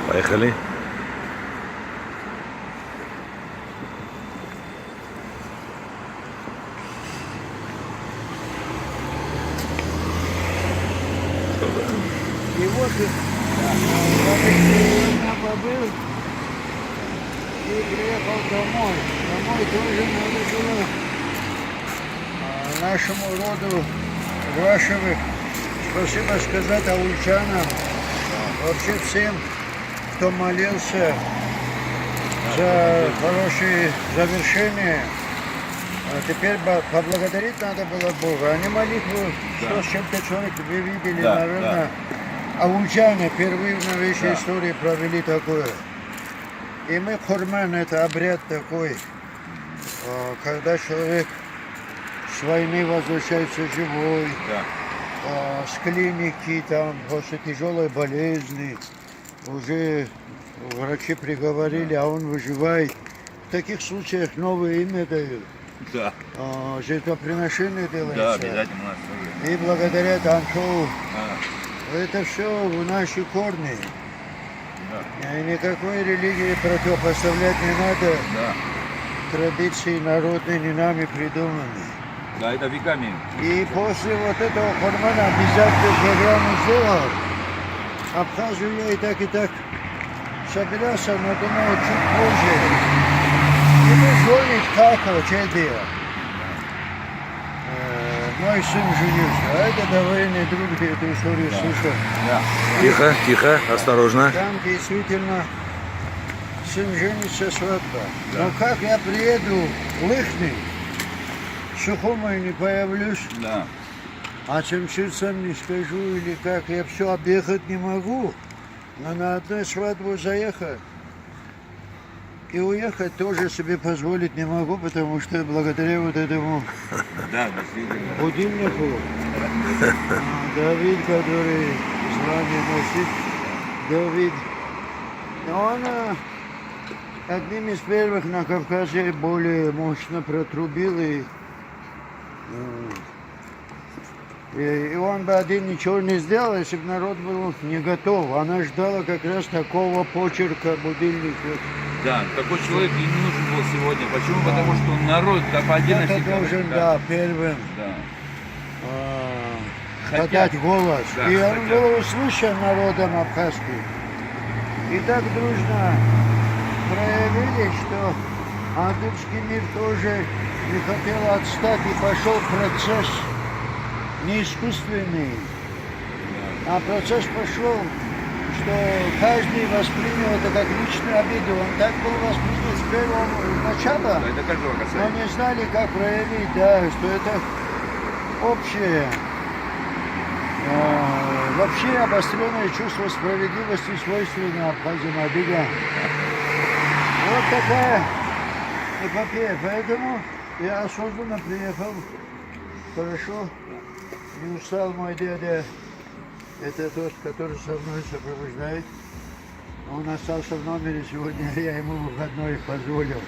Поехали. И вот я побыл и приехал домой. Домой тоже надо было нашему роду Влашевых спасибо сказать аульчанам, вообще всем, кто молился за хорошее завершение. А теперь поблагодарить надо было Бога. Они молитву, что с чем-то человек вы видели, наверное. Аульчане впервые в новейшей истории провели такое. И мы хурман, это обряд такой, когда человек с войны возвращается живой, с клиники, там, после тяжелой болезни, уже врачи приговорили, а он выживает. В таких случаях новое имя дают. Да. Жертвоприношение делается. Да, обязательно. И благодаря Танцову. Это все в наши корни. Да. И никакой религии противопоставлять не надо. Да. Традиции народные не нами придуманы. Да, это веками. И после вот этого хурмана обязательно программу сделал. Абхазию я и так собирался, но думал чуть позже. И мы звонит Какова, Чедия. Мой сын женился, а это довоенный друг, где эту историю слышал. Да. Тихо, тихо, осторожно. Там действительно сын женится, свадьба. Но как я приеду в Лыхный, Сухумой не появлюсь, а Чемчирцам не скажу или как, я все объехать не могу, но на одну свадьбу заехать и уехать тоже себе позволить не могу, потому что благодаря вот этому будильнику Давид, который звание носит, Давид, он одним из первых на Кавказе более мощно протрубил, и он бы один ничего не сделал, если бы народ был не готов. Она ждала как раз такого почерка будильника. Да, такой человек и не нужен был сегодня. Почему? Потому что народ как по отдельности. Это должен, первым подать голос. И он был услышан народом абхазским. И так дружно проявили, что Адыгский мир тоже не хотел отстать, и пошел процесс не искусственный, а процесс пошел, что каждый воспринял это как личную обиду. Он так был воспринят с первого начала, Это каждого но касается. не знали, как проявить, что это общее, вообще обостренное чувство справедливости, свойственное абхазам, Адыгам. Вот такая эпопея. Поэтому я осознанно приехал, хорошо, не устал мой дядя. Это тот, который со мной сопровождает. Он остался в номере сегодня, я ему выходной позволил.